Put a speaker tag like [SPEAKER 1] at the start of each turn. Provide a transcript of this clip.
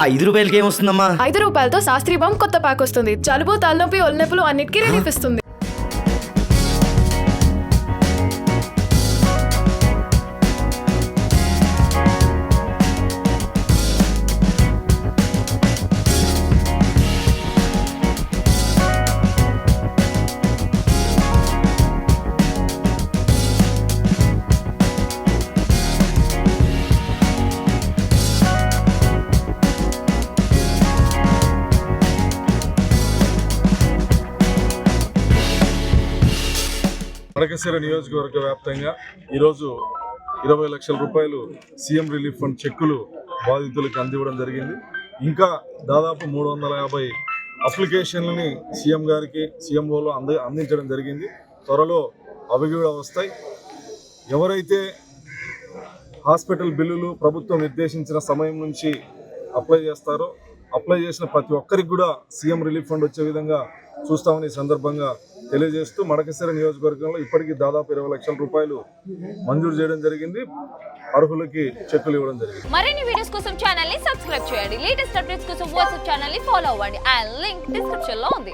[SPEAKER 1] ఆ ₹5 ఏమొస్తుందమ్మా?
[SPEAKER 2] ₹5తో శాస్త్రీ బామ్ కొత్త ప్యాక్ వస్తుంది. జలుబు, తలనొప్పి, ఒళ్ళనొప్పులు అన్నిటికీ రిలీఫ్ ఇస్తుంది.
[SPEAKER 3] మడకశిర నియోజకవర్గ వ్యాప్తంగా ఈరోజు 20 లక్షల రూపాయలు సీఎం రిలీఫ్ ఫండ్ చెక్కులు బాధితులకు అందివ్వడం జరిగింది. ఇంకా దాదాపు 350 అప్లికేషన్లని సీఎం గారికి సీఎంఓలో అందించడం జరిగింది. త్వరలో అవి కూడా వస్తాయి. ఎవరైతే హాస్పిటల్ బిల్లులు ప్రభుత్వం నిర్దేశించిన సమయం నుంచి అప్లై చేస్తారో అప్లై చేసిన ప్రతి ఒక్కరికి కూడా సీఎం రిలీఫ్ ఫండ్ వచ్చే విధంగా చూస్తామని ఈ సందర్భంగా తెలియజేస్తూ మడకశిర నియోజకవర్గంలో ఇప్పటికీ దాదాపు 20 లక్షల రూపాయలు మంజూరు చేయడం జరిగింది. అర్హులకి చెక్కులు ఇవ్వడం జరిగింది.
[SPEAKER 4] మరిన్ని వీడియోస్ కోసం ఛానల్ ని సబ్స్క్రైబ్ చేయండి. లేటెస్ట్ అప్డేట్స్ కోసం వాట్సాప్ ఛానల్ ని ఫాలో అవ్వండి. ఆ లింక్ డిస్క్రిప్షన్ లో ఉంది.